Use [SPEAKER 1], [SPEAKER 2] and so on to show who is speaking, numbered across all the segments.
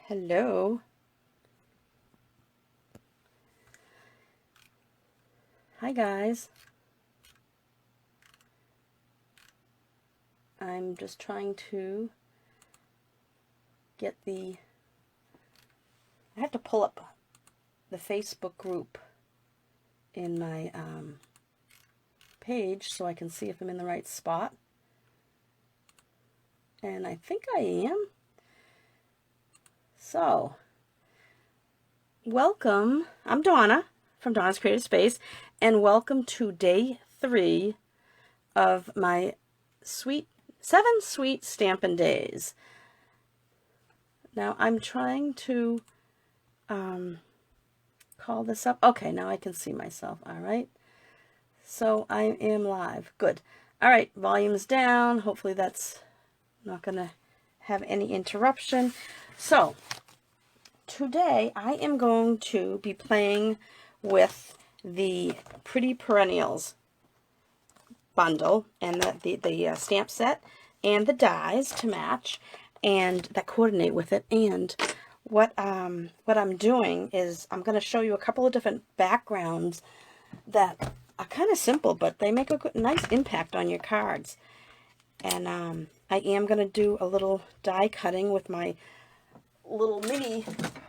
[SPEAKER 1] Hello. Hi guys. I'm just trying to get I have to pull up the Facebook group in my page so I can see if I'm in the right spot. And I think I am. So, welcome. I'm Donna from Donna's Creative Space, and welcome to day 3 of my 7 sweet Stampin' days. Now I'm trying to call this up. Okay, now I can see myself. All right. So I am live. Good. All right, volume's down. Hopefully that's not going to have any interruption. So today I am going to be playing with the Pretty Perrenials bundle and the stamp set and the dies to match and that coordinate with it. And what I'm doing is I'm going to show you a couple of different backgrounds that are kind of simple, but they make a nice impact on your cards. And I am going to do a little die cutting with my little mini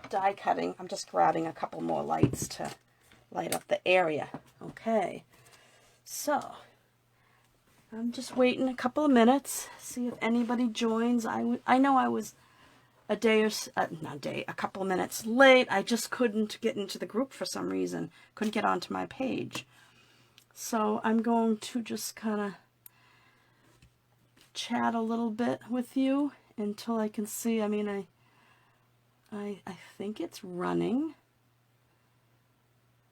[SPEAKER 1] die cutting. I'm just grabbing a couple more lights to light up the area. Okay, so I'm just waiting a couple of minutes, see if anybody joins. I know I was a couple of minutes late. I just couldn't get into the group for some reason. Couldn't get onto my page. So I'm going to just kind of chat a little bit with you until I can see. I mean, I think it's running.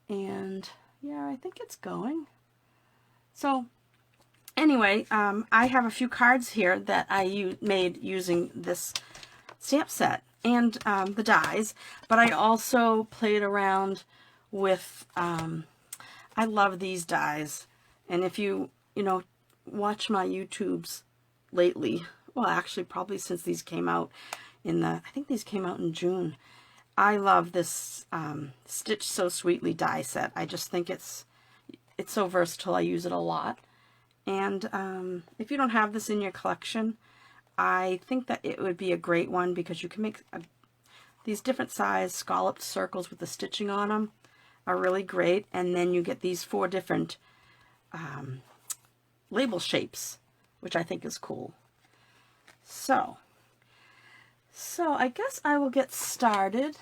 [SPEAKER 1] And yeah, I think it's going. So anyway, I have a few cards here that I made using this stamp set and the dies, but I also played around with, I love these dies, and if you watch my YouTubes lately, well actually probably since these came out I think these came out in June, I love this Stitch So Sweetly die set. I just think it's so versatile. I use it a lot. And if you don't have this in your collection, I think that it would be a great one because you can make these different size scalloped circles with the stitching on them are really great. And then you get these 4 different label shapes, which I think is cool. So I guess I will get started.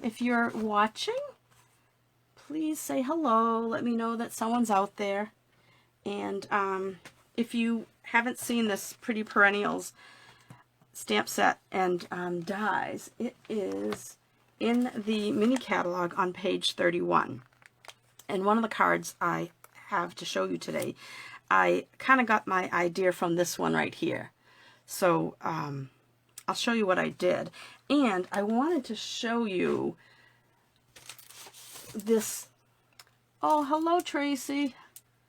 [SPEAKER 1] If you're watching, please say hello. Let me know that someone's out there. And if you haven't seen this Pretty Perrenials stamp set and dies, it is in the mini catalog on page 31. And one of the cards I have to show you today, I kind of got my idea from this one right here. So I'll show you what I did. And I wanted to show you this. Oh, hello, Tracy.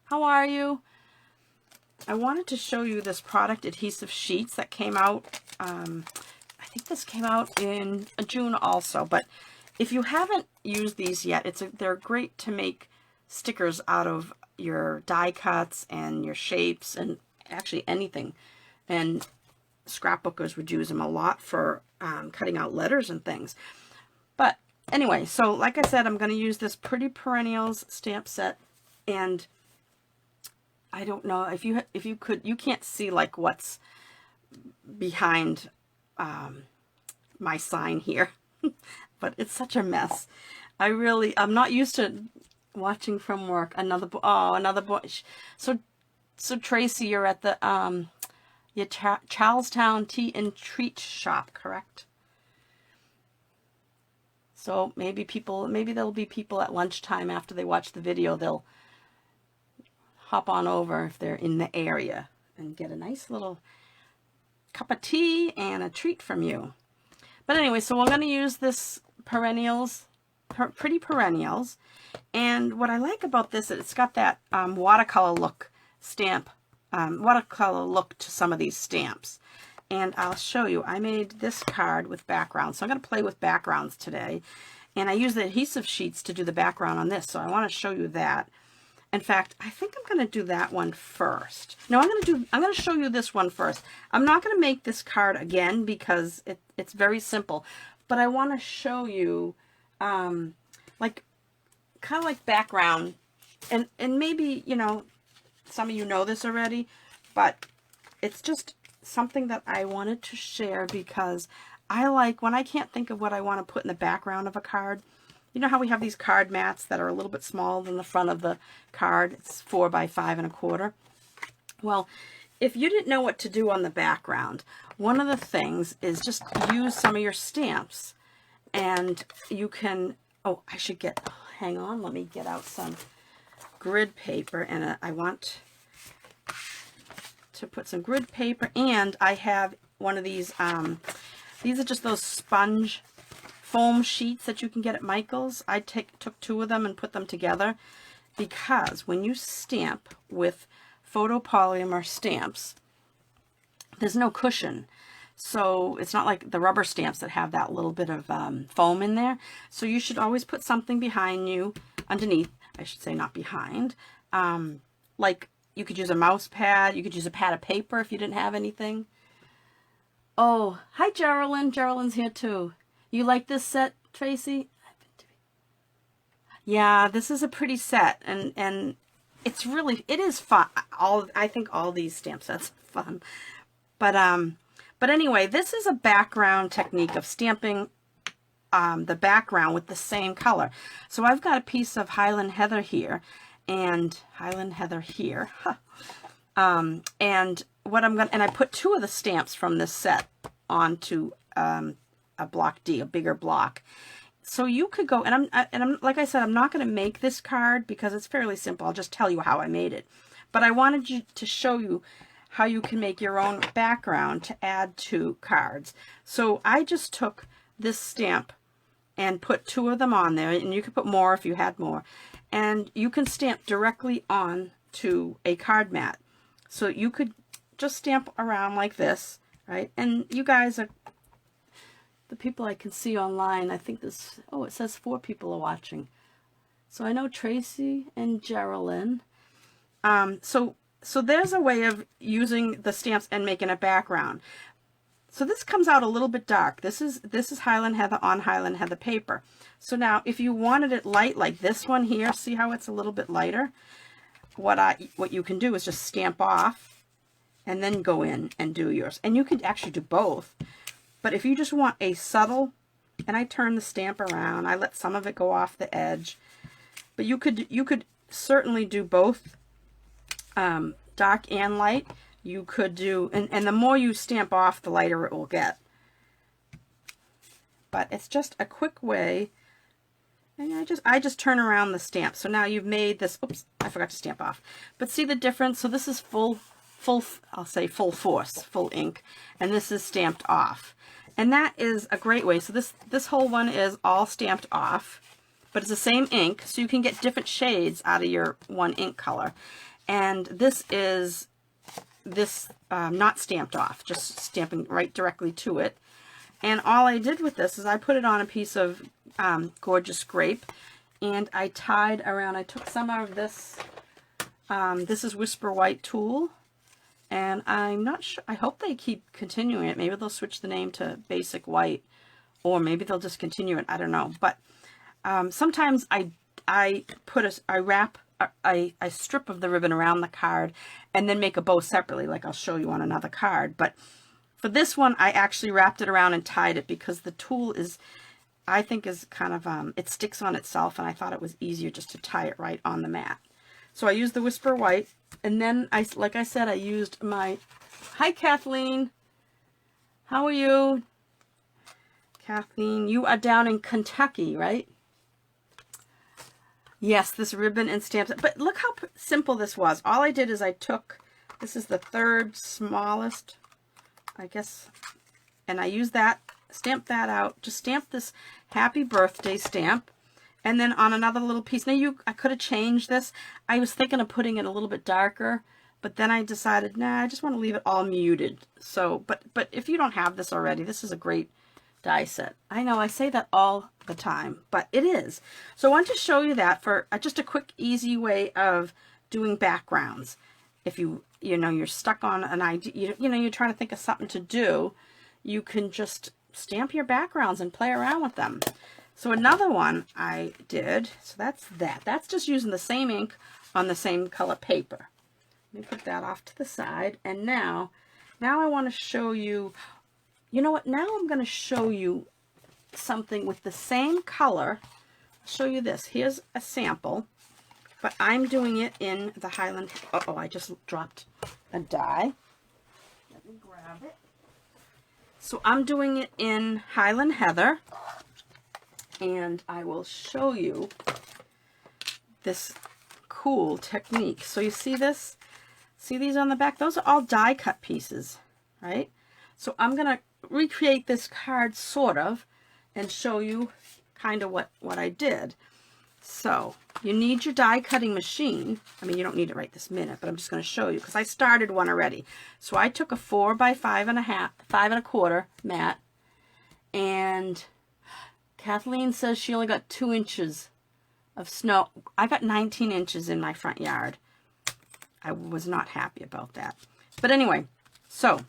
[SPEAKER 1] How are you? I wanted to show you this product adhesive sheets that came out. I think this came out in June also. But if you haven't used these yet, they're great to make stickers out of your die cuts and your shapes and actually anything. And scrapbookers would use them a lot for cutting out letters and things. But anyway, so like I said, I'm going to use this Pretty Perrenials stamp set, and I don't know if you can't see like what's behind my sign here, but it's such a mess. I'm not used to watching from work. Another boy. So Tracy, you're at the Charlestown Tea and Treat Shop, correct? So maybe there'll be people at lunchtime after they watch the video. They'll hop on over if they're in the area and get a nice little cup of tea and a treat from you. But anyway, so we're going to use this Pretty Perrenials. And what I like about this is it's got that watercolor look to some of these stamps. and I'll show you. I made this card with backgrounds, so I'm going to play with backgrounds today. And I use the adhesive sheets to do the background on this, so I want to show you that. In fact, I think I'm going to do that one first. No, I'm going to show you this one first. I'm not going to make this card again because it's very simple, but I want to show you like kind of like background, and maybe, you know, some of you know this already, but it's just something that I wanted to share because I like when I can't think of what I want to put in the background of a card. You know how we have these card mats that are a little bit smaller than the front of the card? It's 4 by 5 1/4. Well, if you didn't know what to do on the background, one of the things is just use some of your stamps. And you can, oh, I should get, hang on, let me get out some grid paper. And I want to put some grid paper. And I have one of these are just those sponge foam sheets that you can get at Michael's. I took 2 of them and put them together because when you stamp with photopolymer stamps, there's no cushion. So it's not like the rubber stamps that have that little bit of foam in there. So you should always put something behind you, underneath, I should say, not behind. Like you could use a mouse pad, you could use a pad of paper if you didn't have anything. Oh, hi Geraldine. Geraldine's here too. You like this set, Tracy? Yeah, this is a pretty set, and it's really, it is fun. I think all these stamp sets are fun. But anyway, this is a background technique of stamping the background with the same color. So I've got a piece of Highland Heather here, and Highland Heather here. And what I'm going to, and I put 2 of the stamps from this set onto a block D, a bigger block. So you could go, and I'm like I said, I'm not going to make this card because it's fairly simple. I'll just tell you how I made it. But I wanted you to show you how you can make your own background to add to cards. So I just took this stamp and put 2 of them on there, and you could put more if you had more. And you can stamp directly on to a card mat. So you could just stamp around like this, right? And you guys are the people I can see online. I think this, oh, it says 4 people are watching. So I know Tracy and Geraldine. So there's a way of using the stamps and making a background. So this comes out a little bit dark. This is Highland Heather on Highland Heather paper. So now if you wanted it light like this one here, see how it's a little bit lighter? What you can do is just stamp off and then go in and do yours. And you can actually do both. But if you just want a subtle, and I turn the stamp around, I let some of it go off the edge. But you could certainly do both dark and light. You could do, and the more you stamp off, the lighter it will get. But it's just a quick way. And I just turn around the stamp. So now you've made this, oops, I forgot to stamp off. But see the difference? So this is full, I'll say full force, full ink. And this is stamped off. And that is a great way. So this whole one is all stamped off, but it's the same ink. So you can get different shades out of your one ink color. And this is not stamped off, just stamping right directly to it. And all I did with this is I put it on a piece of gorgeous grape, and I tied around, I took some of this, this is Whisper White tulle, and I'm not sure, I hope they keep continuing it. Maybe they'll switch the name to Basic White, or maybe they'll just continue it, I don't know. But sometimes I wrap a strip of the ribbon around the card and then make a bow separately, like I'll show you on another card. But for this one, I actually wrapped it around and tied it because the tulle is, I think, is kind of, it sticks on itself, and I thought it was easier just to tie it right on the mat. So I used the Whisper White, and then, like I said, I used my, hi Kathleen, how are you? Kathleen, you are down in Kentucky, right? Yes, this ribbon and stamps. But look how simple this was. All I did is I took, this is the 3rd smallest, I guess, and I used that, stamped that out, just stamped this happy birthday stamp, and then on another little piece. Now I could have changed this. I was thinking of putting it a little bit darker, but then I decided, nah, I just want to leave it all muted. So, but if you don't have this already, this is a great die set. I know I say that all the time, but it is. So I want to show you that for just a quick, easy way of doing backgrounds. If you're stuck on an idea, you're trying to think of something to do, you can just stamp your backgrounds and play around with them. So another one I did, so that's that. That's just using the same ink on the same color paper. Let me put that off to the side. And now I want to show you, you know what, now I'm going to show you something with the same color. I'll show you this. Here's a sample, but I'm doing it in the Highland, uh-oh, I just dropped a die. Let me grab it. So I'm doing it in Highland Heather, and I will show you this cool technique. So you see this? See these on the back? Those are all die cut pieces, right? So I'm going to recreate this card sort of and show you kind of what I did. So you need your die cutting machine. I mean, you don't need it right this minute, but I'm just going to show you because I started one already. So I took a 4 by 5.5, 5 1/4 mat, and Kathleen says she only got 2 inches of snow. I got 19 inches in my front yard. I was not happy about that. But anyway, so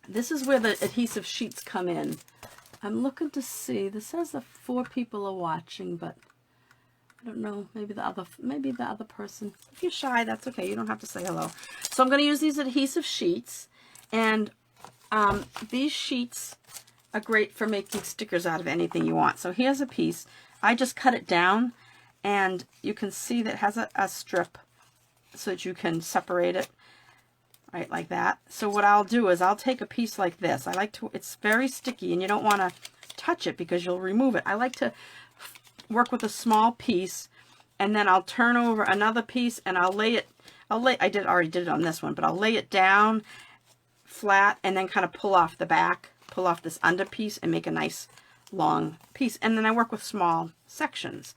[SPEAKER 1] this is where the adhesive sheets come in. I'm looking to see. This says that 4 people are watching, but I don't know. Maybe the other person. If you're shy, that's okay. You don't have to say hello. So I'm going to use these adhesive sheets, and these sheets are great for making stickers out of anything you want. So here's a piece. I just cut it down, and you can see that it has a strip so that you can separate it, right, like that. So what I'll do is I'll take a piece like this. I like to, it's very sticky, and you don't want to touch it because you'll remove it. I like to work with a small piece, and then I'll turn over another piece, and I'll lay it, I already did it on this one, but I'll lay it down flat and then kind of pull off the back, pull off this under piece and make a nice long piece. And then I work with small sections.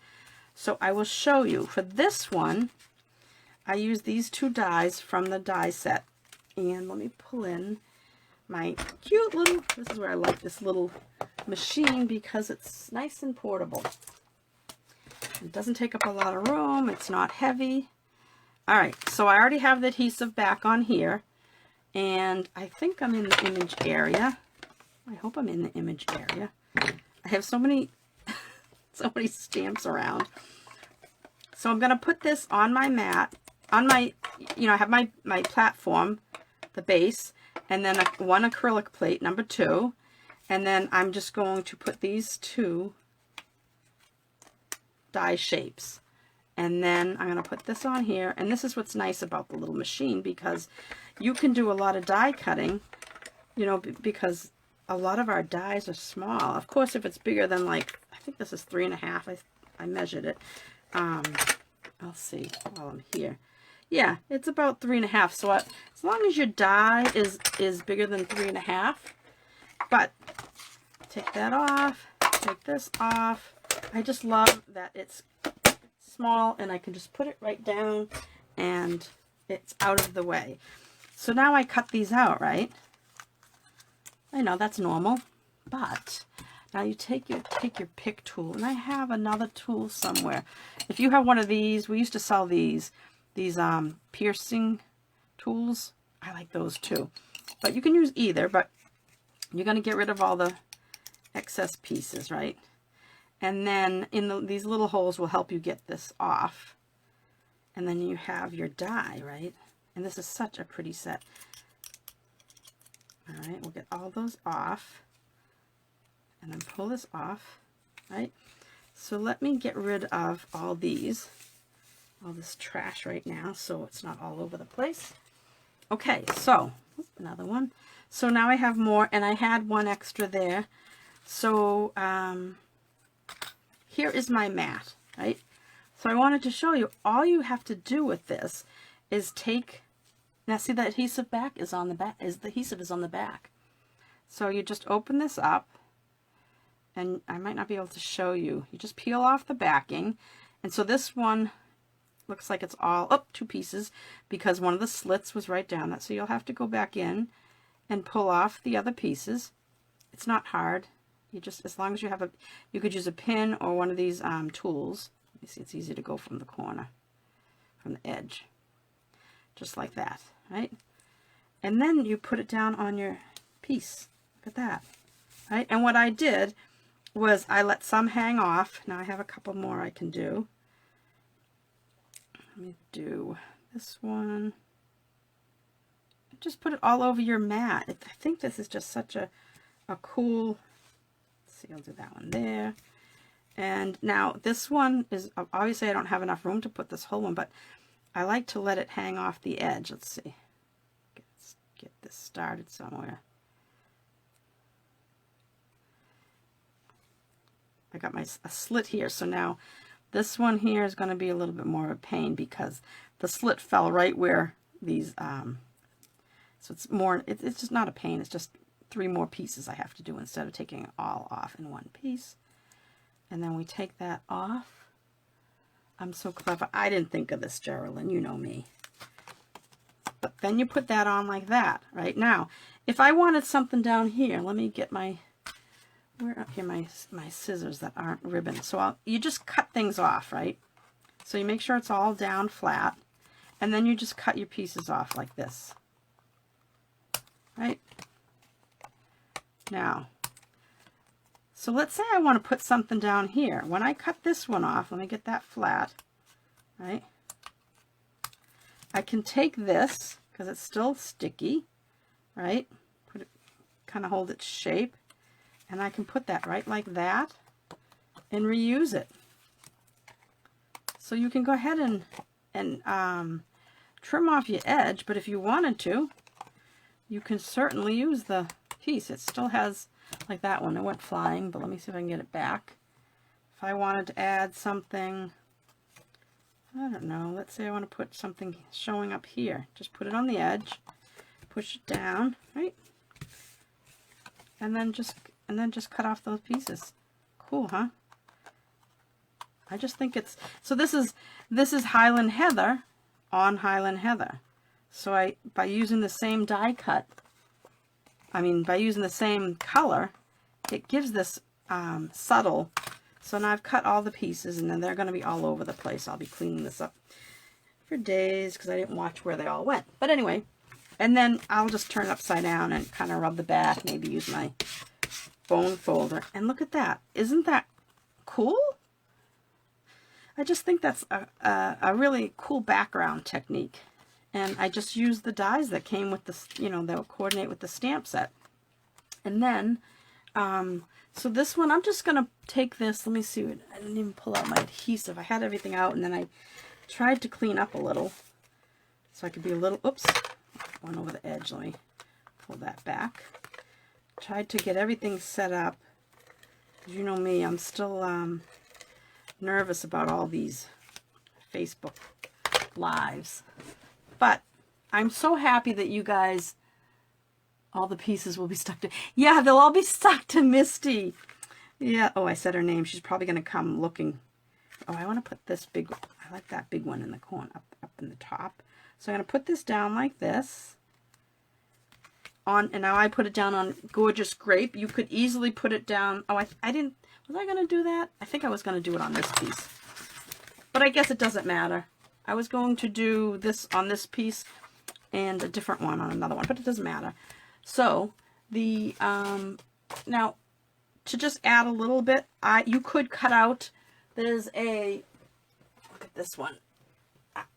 [SPEAKER 1] So I will show you. For this one, I use these 2 dies from the die set. And let me pull in my cute little, this is where I like this little machine because it's nice and portable. It doesn't take up a lot of room. It's not heavy. All right, so I already have the adhesive back on here. And I think I'm in the image area. I hope I'm in the image area. I have so many stamps around. So I'm going to put this on my mat, on my, I have my platform, the base, and then one acrylic plate, number 2. And then I'm just going to put these 2 die shapes. And then I'm going to put this on here. And this is what's nice about the little machine, because you can do a lot of die cutting, because a lot of our dies are small. Of course, if it's bigger than, like, I think this is 3.5. I measured it. I'll see while I'm here. Yeah, it's about 3.5. So as long as your die is bigger than 3.5, but take that off, take this off. I just love that it's small and I can just put it right down and it's out of the way. So now I cut these out, right? I know that's normal, but now you take your pick tool, and I have another tool somewhere. If you have one of these, we used to sell these piercing tools. I like those too, but you can use either. But you're going to get rid of all the excess pieces, right? And then these little holes will help you get this off. And then you have your die, right? And this is such a pretty set. All right, we'll get all those off. And then pull this off, right? So let me get rid of all this trash right now so it's not all over the place. Okay, so another one. So now I have more, and I had one extra there. So here is my mat, right? So I wanted to show you, all you have to do with this is take, now see the adhesive back is on the back, the adhesive is on the back. So you just open this up, and I might not be able to show you. You just peel off the backing, and so this one, looks like it's all up 2 pieces because one of the slits was right down that. So you'll have to go back in and pull off the other pieces. It's not hard. You just, as long as you have you could use a pin or one of these tools. You see, it's easy to go from the corner, from the edge, just like that, right? And then you put it down on your piece. Look at that, right? And what I did was I let some hang off. Now I have a couple more I can do. Let me do this one. Just put it all over your mat. I think this is just such a cool, let's see, I'll do that one there. And now this one is, obviously I don't have enough room to put this whole one, but I like to let it hang off the edge. Let's see. Let's get this started somewhere. I got a slit here, so now this one here is going to be a little bit more of a pain because the slit fell right where these, so it's more, it's just not a pain, it's just 3 more pieces I have to do instead of taking it all off in one piece. And then we take that off. I'm so clever. I didn't think of this, Geraldine, you know me. But then you put that on like that, right? Now, if I wanted something down here, let me get my, where up here, my scissors that aren't ribbon. So you just cut things off, right? So you make sure it's all down flat, and then you just cut your pieces off like this, right? Now, so let's say I want to put something down here. When I cut this one off, let me get that flat, right? I can take this, because it's still sticky, right? Put it, kind of hold its shape, and I can put that right like that and reuse it. So you can go ahead and trim off your edge, but if you wanted to, you can certainly use the piece. It still has, like that one, it went flying, but let me see if I can get it back. If I wanted to add something, I don't know, let's say I want to put something showing up here. Just put it on the edge, push it down, right? And then just cut off those pieces. Cool, huh? I just think it's, so this is Highland Heather on Highland Heather. So by using the same die cut, by using the same color, it gives this subtle. So now I've cut all the pieces, and then they're going to be all over the place. I'll be cleaning this up for days because I didn't watch where they all went. But anyway, and then I'll just turn it upside down and kind of rub the back, maybe use my bone folder. And look at that. Isn't that cool? I just think that's a really cool background technique. And I just used the dies that came with the, they'll coordinate with the stamp set. And then, so this one, I'm just going to take this, let me see, I didn't even pull out my adhesive. I had everything out, and then I tried to clean up a little so I could be a little, oops, one over the edge. Let me pull that back. Tried to get everything set up. You know me, I'm still nervous about all these Facebook lives. But I'm so happy that you guys, all the pieces will be stuck to, yeah, they'll all be stuck to Misty. Yeah, oh, I said her name. She's probably going to come looking. Oh, I want to put this big, I like that big one in the corner, up in the top. So I'm going to put this down like this. And now I put it down on Gorgeous Grape. You could easily put it down. Oh, I didn't, was I going to do that? I think I was going to do it on this piece. But I guess it doesn't matter. I was going to do this on this piece and a different one on another one, but it doesn't matter. So the now to just add a little bit, you could cut out, there's a, look at this one.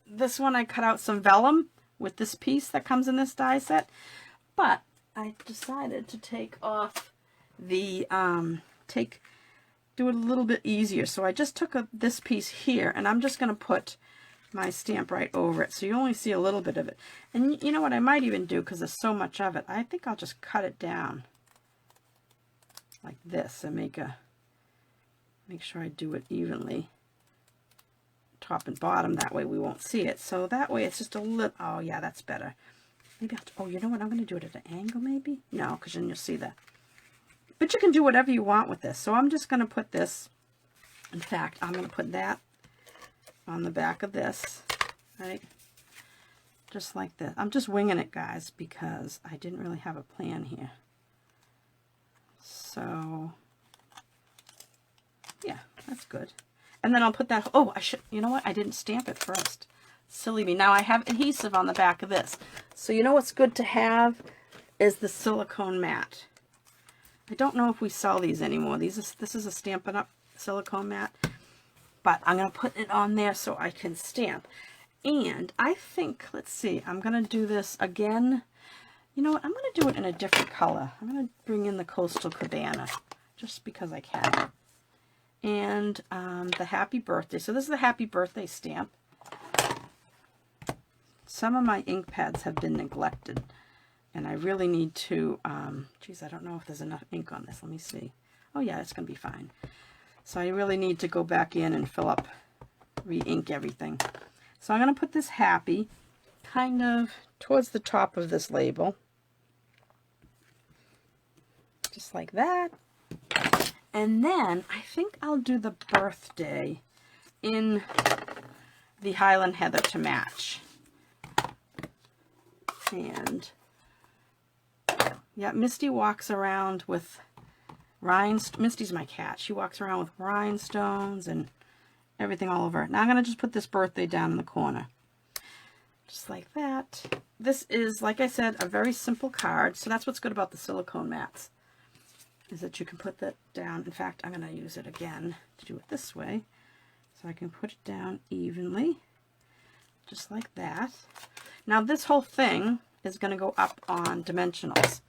[SPEAKER 1] This one I cut out some vellum with this piece that comes in this die set, but I decided to take off the, do it a little bit easier. So I just took this piece here, and I'm just going to put my stamp right over it, so you only see a little bit of it. And you know what I might even do, because there's so much of it, I think I'll just cut it down like this and make sure I do it evenly, top and bottom, that way we won't see it. So that way it's just a little, oh yeah, that's better. Maybe oh, you know what, I'm going to do it at an angle maybe? No, because then you'll see but you can do whatever you want with this. So I'm just going to put this, in fact, I'm going to put that on the back of this, right? Just like this. I'm just winging it, guys, because I didn't really have a plan here. So, yeah, that's good. And then I'll put that, oh, I should, you know what? I didn't stamp it first. Silly me. Now I have adhesive on the back of this. So you know what's good to have is the silicone mat. I don't know if we sell these anymore. This is a Stampin' Up! Silicone mat. But I'm going to put it on there so I can stamp. And I think, let's see, I'm going to do this again. You know what? I'm going to do it in a different color. I'm going to bring in the Coastal Cabana just because I can. And the Happy Birthday. So this is the Happy Birthday stamp. Some of my ink pads have been neglected. And I really need to, geez, I don't know if there's enough ink on this. Let me see. Oh yeah, it's going to be fine. So I really need to go back in and fill up, re-ink everything. So I'm going to put this Happy kind of towards the top of this label. Just like that. And then I think I'll do the birthday in the Highland Heather to match. And yeah, Misty walks around with rhinestones. Misty's my cat. She walks around with rhinestones and everything all over. Now I'm going to just put this birthday down in the corner. Just like that. This is, like I said, a very simple card. So that's what's good about the silicone mats, is that you can put that down. In fact, I'm going to use it again to do it this way. So I can put it down evenly. Just like that. Now this whole thing is going to go up on dimensionals.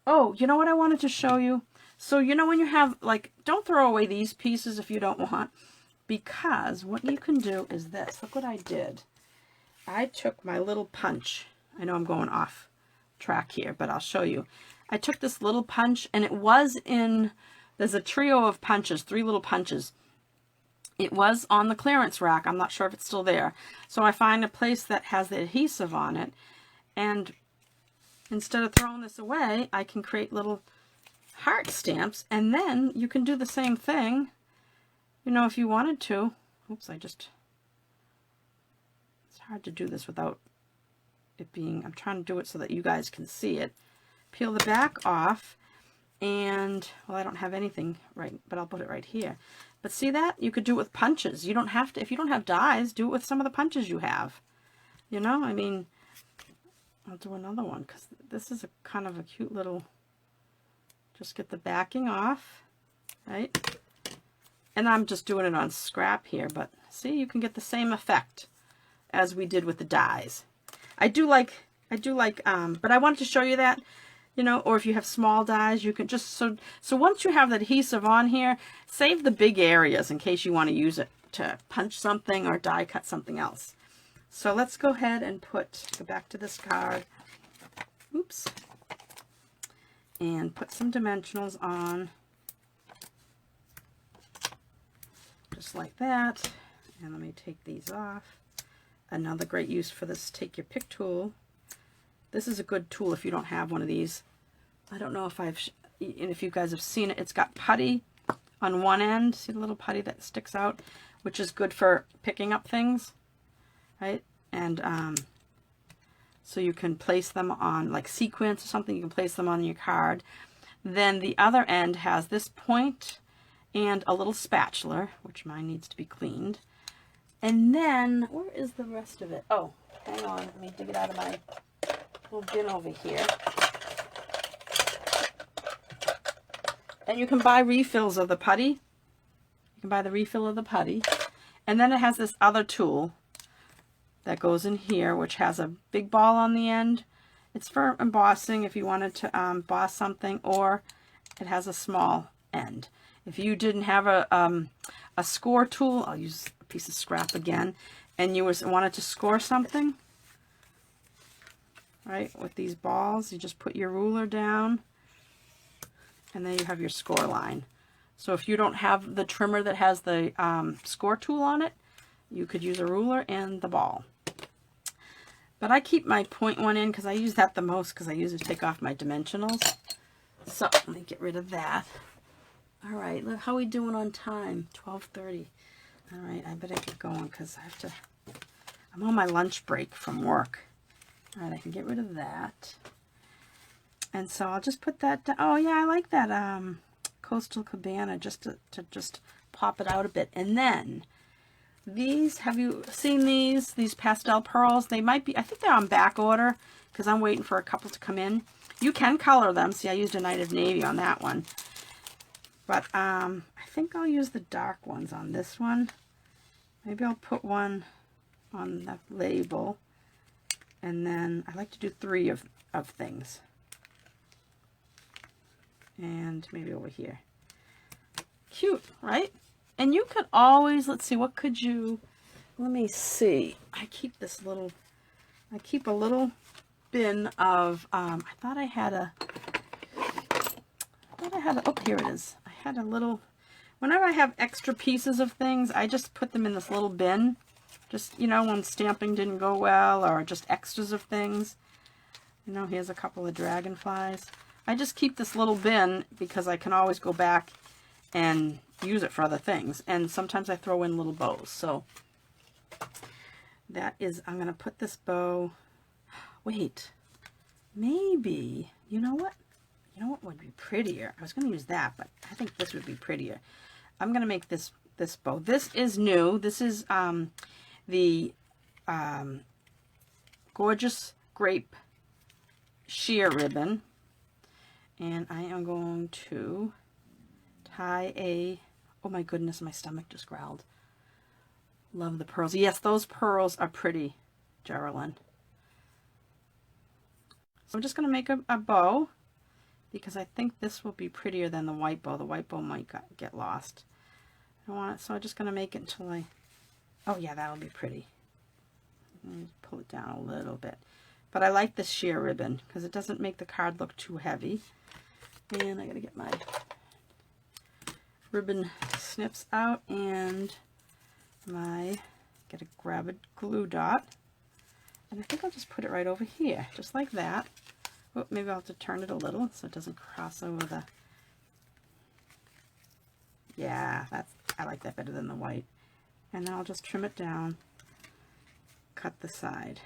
[SPEAKER 1] Oh, you know what I wanted to show you? So, you know when you have, like, don't throw away these pieces if you don't want, because what you can do is this. Look what I did. I took my little punch. I know I'm going off track here, but I'll show you. I took this little punch, and it was in, there's a trio of punches, 3 little punches. It was on the clearance rack. I'm not sure if it's still there. So I find a place that has the adhesive on it, and instead of throwing this away, I can create little heart stamps, and then you can do the same thing, you know, if you wanted to. Oops, it's hard to do this without it being, I'm trying to do it so that you guys can see it. Peel the back off, and, well, I don't have anything right, but I'll put it right here. But see that? You could do it with punches. You don't have to, if you don't have dies, do it with some of the punches you have. You know, I mean, I'll do another one, because this is a kind of a cute little, just get the backing off, right? And I'm just doing it on scrap here, but see, you can get the same effect as we did with the dies. I do like, but I wanted to show you that, you know, or if you have small dies, you can just, so once you have the adhesive on here, save the big areas in case you want to use it to punch something or die cut something else. So let's go ahead and go back to this card. Oops. And put some dimensionals on. Just like that. And let me take these off. Another great use for this take your pick tool. This is a good tool if you don't have one of these. I don't know if you guys have seen it. It's got putty on one end. See the little putty that sticks out, which is good for picking up things, right? And so you can place them on, like sequins or something, you can place them on your card. Then the other end has this point and a little spatula, which mine needs to be cleaned. And then, where is the rest of it? Oh, hang on, let me dig it out of my little bin over here. And you can buy refills of the putty. You can buy the refill of the putty. And then it has this other tool that goes in here, which has a big ball on the end. It's for embossing if you wanted to emboss something, or it has a small end. If you didn't have a score tool, I'll use a piece of scrap again, and you wanted to score something, right, with these balls, you just put your ruler down, and then you have your score line. So if you don't have the trimmer that has the score tool on it, you could use a ruler and the ball. But I keep my point one in because I use that the most, because I use it to take off my dimensionals. So let me get rid of that. All right, look, how are we doing on time? 12:30. All right, I better get going because I'm on my lunch break from work. All right, I can get rid of that. And so I'll just put that down. Oh yeah, I like that Coastal Cabana just to just pop it out a bit. And then these, have you seen these pastel pearls? They might be, I think they're on back order because I'm waiting for a couple to come in. You can color them. See, I used a Night of Navy on that one. But I think I'll use the dark ones on this one. Maybe I'll put one on the label. And then I like to do 3 of things. And maybe over here. Cute, right? And you could always, let's see, what could you, let me see. I keep a little bin of, I thought I had a, oh, here it is. I had a little, whenever I have extra pieces of things, I just put them in this little bin. Just, you know, when stamping didn't go well, or just extras of things. You know, here's a couple of dragonflies. I just keep this little bin because I can always go back and use it for other things. And sometimes I throw in little bows. So that is, I'm going to put this bow, wait, maybe, you know what? You know what would be prettier? I was going to use that, but I think this would be prettier. I'm going to make this bow. This is new. This is the Gorgeous Grape sheer ribbon. And I am going to tie a, oh my goodness, my stomach just growled. Love the pearls. Yes, those pearls are pretty, Geraldine. So I'm just going to make a bow because I think this will be prettier than the white bow. The white bow might get lost. I want it, so I'm just going to make it until I, oh yeah, that'll be pretty. Let me pull it down a little bit. But I like this sheer ribbon because it doesn't make the card look too heavy. And I got to get my ribbon snips out and grab a glue dot. And I think I'll just put it right over here, just like that. Oh, maybe I'll have to turn it a little so it doesn't cross over the, yeah, I like that better than the white. And then I'll just trim it down, cut the side.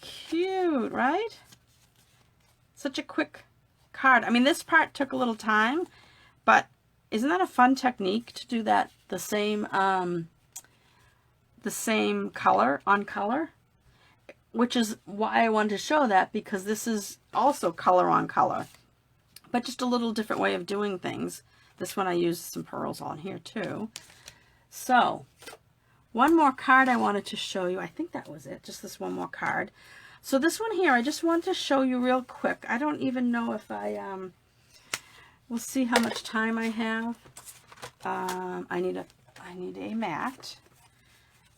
[SPEAKER 1] Cute, right? Such a quick card. I mean, this part took a little time, but isn't that a fun technique to do that the same color on color? Which is why I wanted to show that, because this is also color on color, but just a little different way of doing things. This one I used some pearls on here too. So one more card I wanted to show you. I think that was it, just this one more card. So this one here, I just wanted to show you real quick. I don't even know if we'll see how much time I have. I need a mat,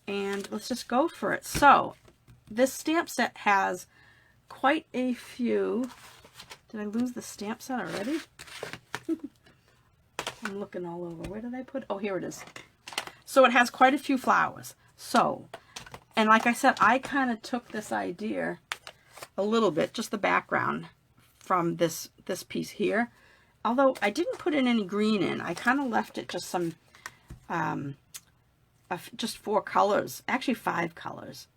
[SPEAKER 1] and let's just go for it. So this stamp set has quite a few. Did I lose the stamp set already? I'm looking all over. Where did I put? Oh, here it is. So it has quite a few flowers. So, and like I said, I kind of took this idea a little bit, just the background from this piece here. Although I didn't put in any green in, I kind of left it just some, just 4 colors, actually 5 colors.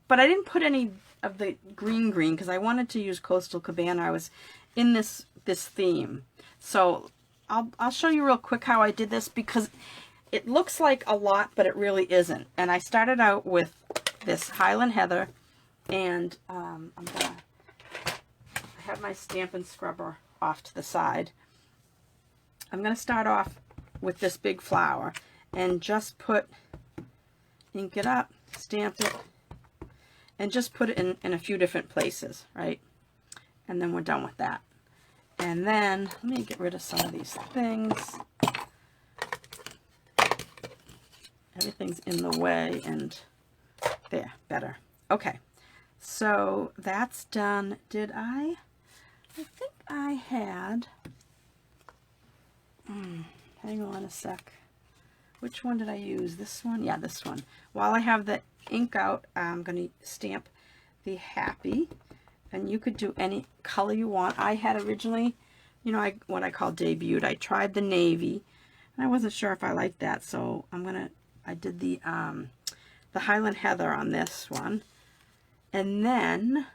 [SPEAKER 1] But I didn't put any of the green because I wanted to use Coastal Cabana. I was in this theme. So I'll show you real quick how I did this, because it looks like a lot, but it really isn't. And I started out with this Highland Heather, and I have my Stampin' scrubber off to the side. I'm going to start off with this big flower and just ink it up, stamp it, and just put it in a few different places, right? And then we're done with that. And then let me get rid of some of these things. Everything's in the way, and there, better. Okay, so that's done. Did I think I had, hang on a sec. Which one did I use? This one? Yeah, this one. While I have the ink out, I'm going to stamp the Happy. And you could do any color you want. I had originally, you know, what I call debuted. I tried the navy. I wasn't sure if I liked that, so I did the Highland Heather on this one. And then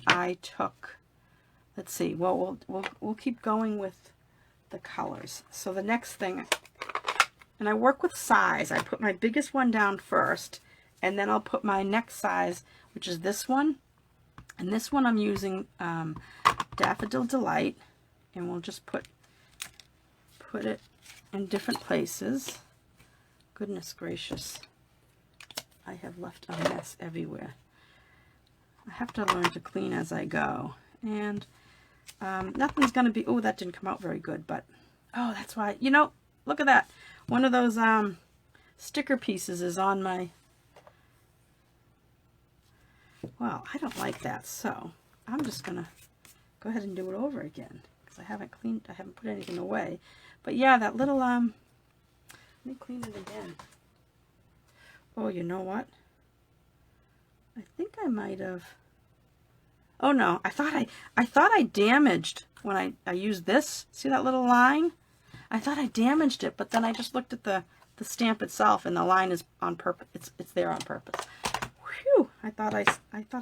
[SPEAKER 1] I took, let's see, well, we'll keep going with the colors. So the next thing, and I work with size. I put my biggest one down first, and then I'll put my next size, which is this one. And this one I'm using Daffodil Delight, and we'll just put it in different places. Goodness gracious, I have left a mess everywhere. I have to learn to clean as I go, and nothing's gonna be, oh, that didn't come out very good, but oh, that's why, you know, look at that, one of those sticker pieces is on my, well, I don't like that, so I'm just gonna go ahead and do it over again, because I haven't put anything away. But yeah, that little, let me clean it again. Oh, you know what? I think I might have, oh no, I thought I damaged when I used this. See that little line? I thought I damaged it, but then I just looked at the stamp itself, and the line is on purpose. It's there on purpose. Whew, I thought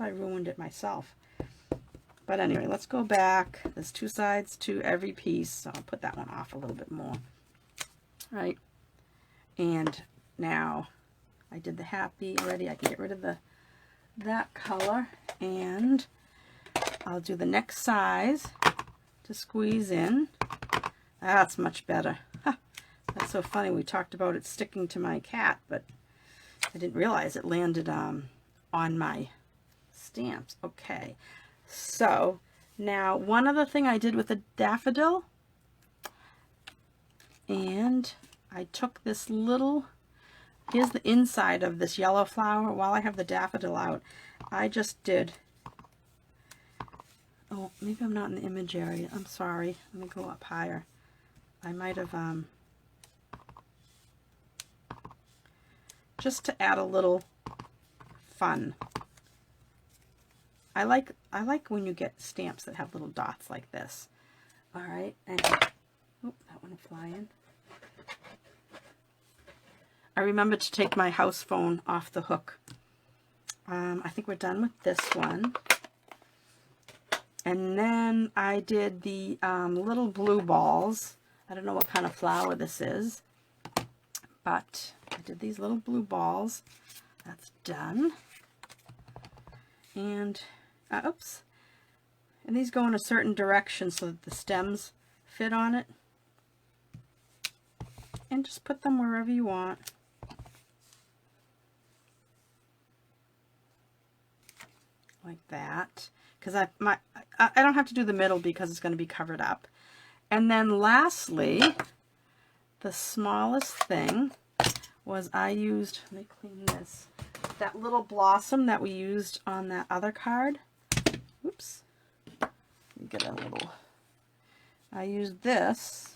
[SPEAKER 1] I ruined it myself. But anyway, let's go back. There's two sides to every piece, so I'll put that one off a little bit more. Right. And now I did the happy already. I can get rid of that color, and I'll do the next size to squeeze in. That's much better. Huh. That's so funny. We talked about it sticking to my cat, but I didn't realize it landed on my stamps. Okay. So now one other thing I did with the daffodil, and I took this little, here's the inside of this yellow flower. While I have the daffodil out, I just did, oh, maybe I'm not in the image area. I'm sorry. Let me go up higher. I might have, just to add a little fun. I like when you get stamps that have little dots like this. All right, and oh, that one will fly in. I remembered to take my house phone off the hook. I think we're done with this one. And then I did the little blue balls. I don't know what kind of flower this is, but I did these little blue balls. That's done. And oops, and these go in a certain direction so that the stems fit on it, and just put them wherever you want. Like that, because I don't have to do the middle because it's going to be covered up. And then lastly, the smallest thing was I used, let me clean this, that little blossom that we used on that other card. Oops. Let me get a little. I used this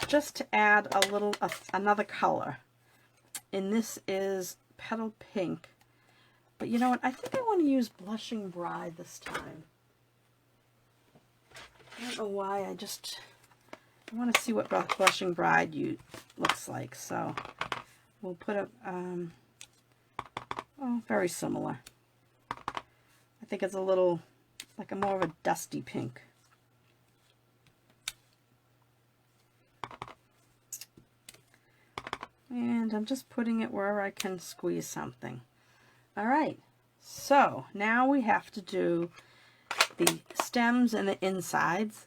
[SPEAKER 1] just to add a little, another color. And this is Petal Pink. But you know what? I think I want to use Blushing Bride this time. I don't know why. I want to see what Blushing Bride looks like. So we'll put a, oh, very similar. I think it's a little, like more of a dusty pink. And I'm just putting it where I can squeeze something. All right, so now we have to do the stems and the insides.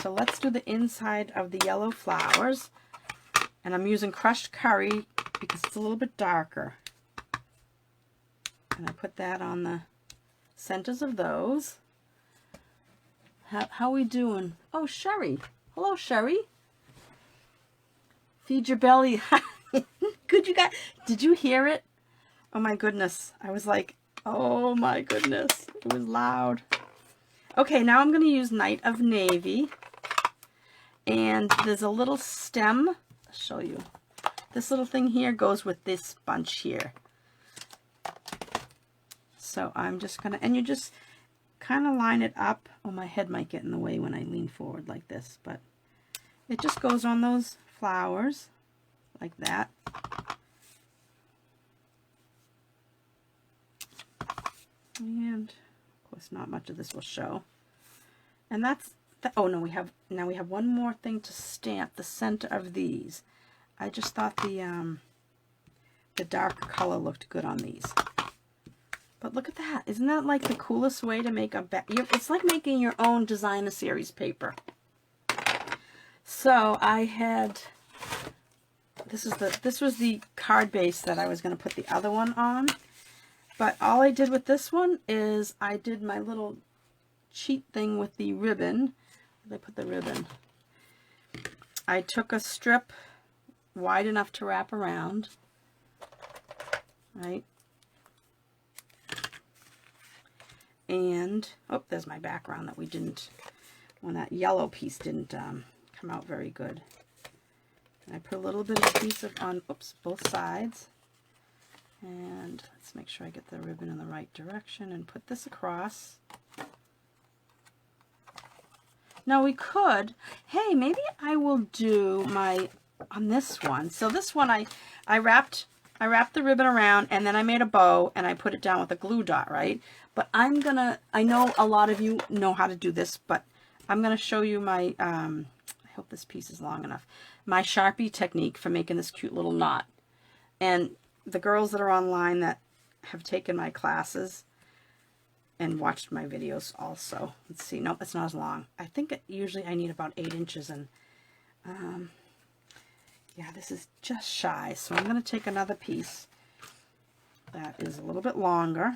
[SPEAKER 1] So let's do the inside of the yellow flowers. And I'm using crushed curry because it's a little bit darker. And I put that on the centers of those. How we doing? Oh, Sherry. Hello, Sherry. Feed your belly. Did you hear it? Oh my goodness. I was like, oh my goodness. It was loud. Okay, now I'm going to use Night of Navy. And there's a little stem. I'll show you. This little thing here goes with this bunch here. So I'm just going to, and you just kind of line it up. Oh, my head might get in the way when I lean forward like this, but it just goes on those flowers. like that. And of course not much of this will show. And that's the, oh no, now we have one more thing to stamp the center of these. I just thought the dark color looked good on these. But look at that. Isn't that like the coolest way to make a bag? It's like making your own designer series paper. So I had, this was the card base that I was going to put the other one on. But all I did with this one is I did my little cheat thing with the ribbon. Where did I put the ribbon? I took a strip wide enough to wrap around, right? And, oh, there's my background that we didn't, when that yellow piece didn't come out very good. And I put a little bit of adhesive on, oops, both sides. And let's make sure I get the ribbon in the right direction and put this across. Now we could, hey, maybe I will do my, on this one. So this one I wrapped the ribbon around and then I made a bow and I put it down with a glue dot, right? But I'm gonna, I know a lot of you know how to do this, but I'm gonna show you my, I hope this piece is long enough, my Sharpie technique for making this cute little knot. And the girls that are online that have taken my classes and watched my videos also. Let's see. Nope, it's not as long. I think usually I need about 8 inches. And yeah, this is just shy. So I'm going to take another piece that is a little bit longer.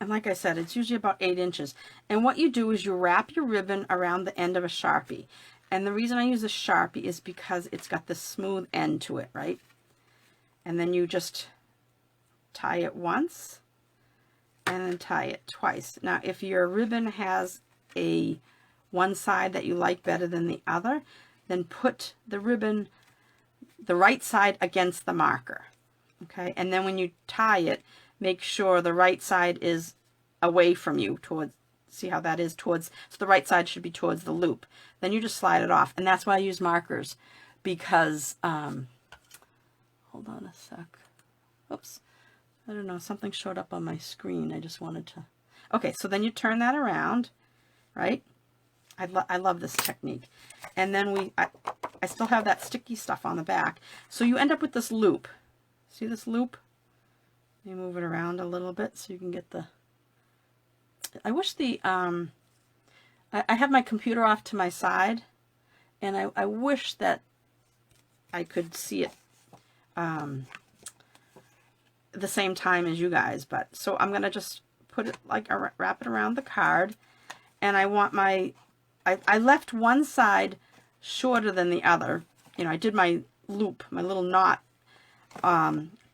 [SPEAKER 1] And like I said, it's usually about 8 inches. And what you do is you wrap your ribbon around the end of a Sharpie. And the reason I use a Sharpie is because it's got this smooth end to it, right? And then you just tie it once and then tie it twice. Now, if your ribbon has one side that you like better than the other, then put the ribbon, the right side against the marker. Okay, and then when you tie it, make sure the right side is away from you towards, see how that is towards, so the right side should be towards the loop. Then you just slide it off. And that's why I use markers, because, hold on a sec. Oops. I don't know. Something showed up on my screen. I just wanted to. Okay, so then you turn that around, right? I love this technique. And then I still have that sticky stuff on the back. So you end up with this loop. See this loop? You move it around a little bit so you can get the. I wish the I have my computer off to my side, and I wish that I could see it the same time as you guys, but so I'm gonna just put it like wrap it around the card, and I want my I left one side shorter than the other. You know, I did my loop, my little knot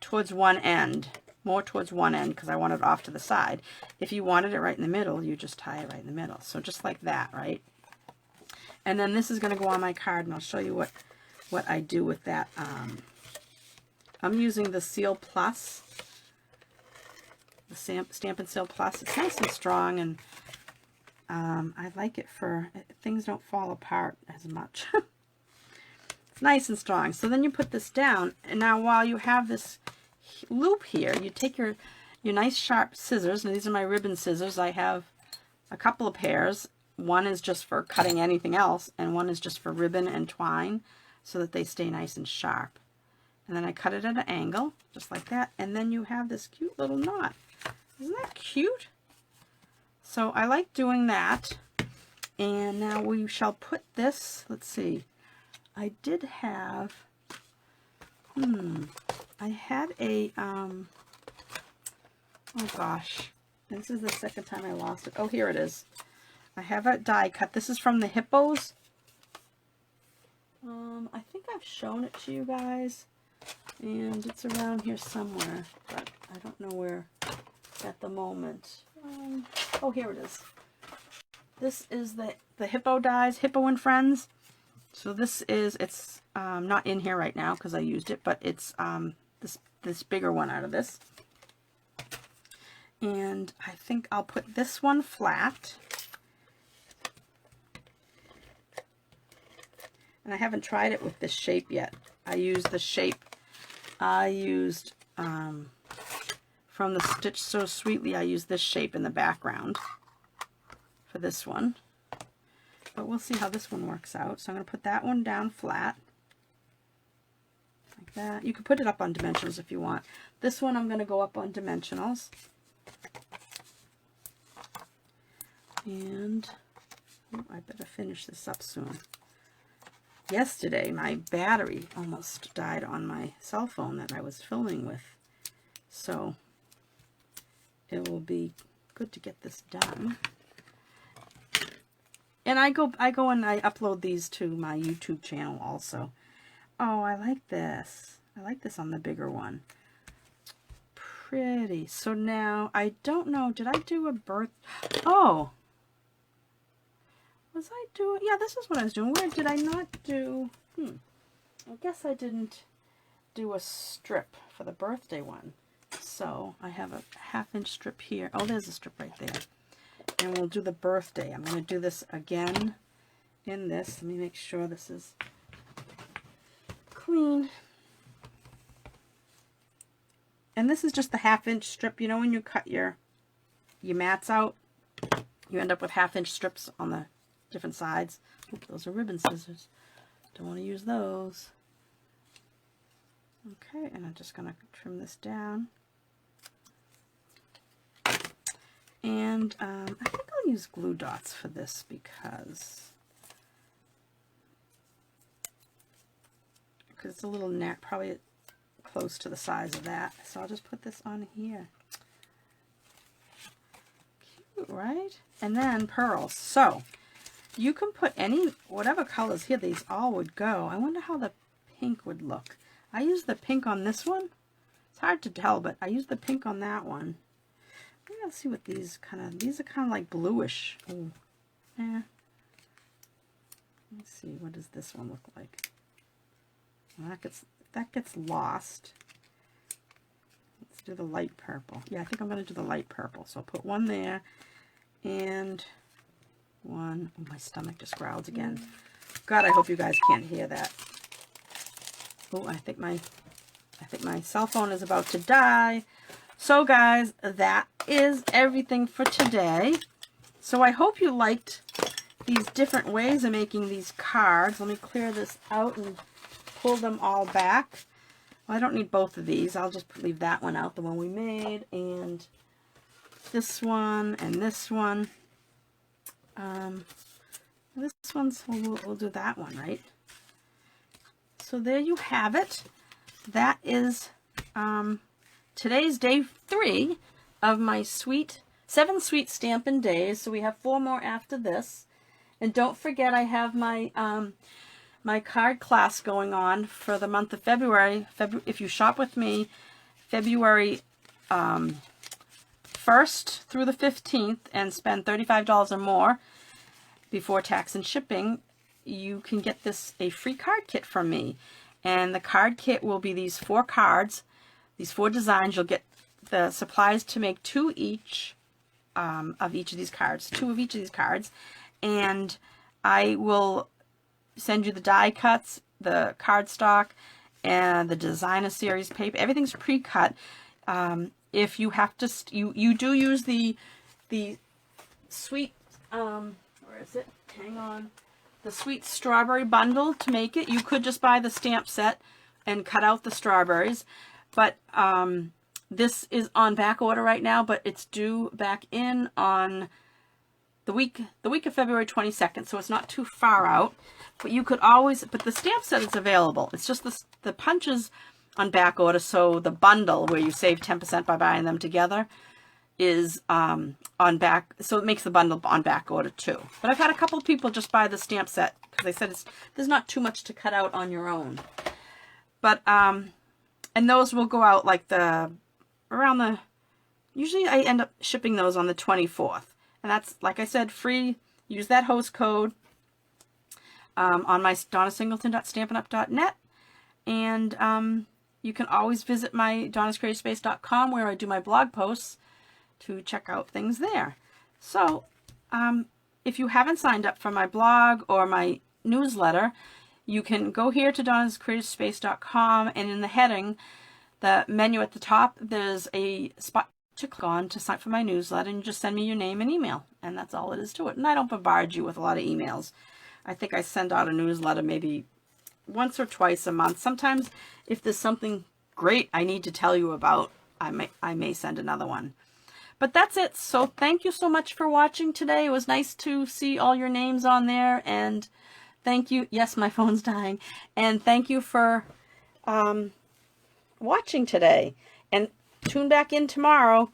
[SPEAKER 1] towards one end, more towards one end, because I want it off to the side. If you wanted it right in the middle, you just tie it right in the middle. So just like that, right? And then this is going to go on my card, and I'll show you what I do with that. I'm using the Seal Plus, the Stampin' Seal Plus. It's nice and strong, and I like it for, things don't fall apart as much. It's nice and strong. So then you put this down, and now while you have this loop here, you take your nice sharp scissors, and these are my ribbon scissors. I have a couple of pairs. One is just for cutting anything else, and one is just for ribbon and twine, so that they stay nice and sharp. And then I cut it at an angle, just like that, and then you have this cute little knot. Isn't that cute? So I like doing that. And now we shall put this, let's see, I did have, I had a, oh gosh, this is the second time I lost it. Oh, here it is. I have a die cut. This is from the Hippos. I think I've shown it to you guys, and it's around here somewhere, but I don't know where at the moment. Oh, here it is. This is the Hippo dies, Hippo and Friends. So this is, it's not in here right now because I used it, but it's this bigger one out of this. And I think I'll put this one flat. And I haven't tried it with this shape yet. I used the shape I used from the Stitch So Sweetly. I used this shape in the background for this one. But we'll see how this one works out. So I'm going to put that one down flat. Like that. You can put it up on dimensionals if you want. This one I'm going to go up on dimensionals. And I better finish this up soon. Yesterday, my battery almost died on my cell phone that I was filming with. So it will be good to get this done. And I go and I upload these to my YouTube channel also. Oh, I like this. I like this on the bigger one. Pretty. So now, I don't know, did I do a birth? Oh! Was I doing? Yeah, this is what I was doing. Where did I not do? I guess I didn't do a strip for the birthday one. So I have a 1/2-inch strip here. Oh, there's a strip right there. And we'll do the birthday. I'm going to do this again in this. Let me make sure this is clean. And this is just the 1/2-inch strip. You know when you cut your mats out, you end up with 1/2-inch strips on the different sides. Oops, those are ribbon scissors. Don't want to use those. Okay, and I'm just going to trim this down. And I think I'll use glue dots for this because it's a little probably close to the size of that. So I'll just put this on here. Cute, right? And then pearls. So you can put whatever colors here, these all would go. I wonder how the pink would look. I used the pink on this one. It's hard to tell, but I used the pink on that one. Maybe I'll see what these are kind of like bluish. Oh, yeah. Let's see, what does this one look like? Well, that gets lost. Let's do the light purple. Yeah, I think I'm going to do the light purple. So I'll put one there and one. Oh, my stomach just growled again. God, I hope you guys can't hear that. Oh, I think my cell phone is about to die. So guys, that is everything for today. So I hope you liked these different ways of making these cards. Let me clear this out and pull them all back. Well, I don't need both of these. I'll just leave that one out, the one we made, and this one, and this one. This one's, we'll do that one, right? So there you have it. That is today's day 3 of my 7 sweet Stampin' days. So we have 4 more after this. And don't forget, I have my my card class going on for the month of February. If you shop with me, February 1st through the 15th and spend $35 or more before tax and shipping, you can get a free card kit from me. And the card kit will be these 4 cards, these 4 designs. You'll get the supplies to make 2 each of each of these cards, 2 of each of these cards. And I will send you the die cuts, the cardstock, and the designer series paper. Everything's pre-cut. If you have to, you do use the sweet, where is it? Hang on. The sweet strawberry bundle to make it. You could just buy the stamp set and cut out the strawberries. But this is on back order right now, but it's due back in on the week of February 22nd, so it's not too far out. But you could always, but the stamp set is available. It's just the punches on back order, so the bundle where you save 10% by buying them together is on back, so it makes the bundle on back order too. But I've had a couple of people just buy the stamp set because they said there's not too much to cut out on your own. But and those will go out like usually I end up shipping those on the 24th. And that's, like I said, free. Use that host code on my donnasingleton.stampinup.net. And you can always visit my donnascreativespace.com where I do my blog posts to check out things there. So if you haven't signed up for my blog or my newsletter, you can go here to donnascreativespace.com, and in the heading, the menu at the top, there's a spot to click on to sign up for my newsletter, and you just send me your name and email, and that's all it is to it. And I don't bombard you with a lot of emails. I think I send out a newsletter maybe once or twice a month. Sometimes if there's something great I need to tell you about, I may send another one. But that's it. So thank you so much for watching today. It was nice to see all your names on there, and thank you. Yes, my phone's dying. And thank you for watching today. And tune back in tomorrow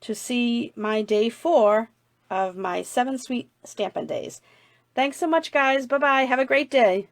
[SPEAKER 1] to see my day 4 of my 7 sweet Stampin' Days. Thanks so much, guys. Bye-bye. Have a great day.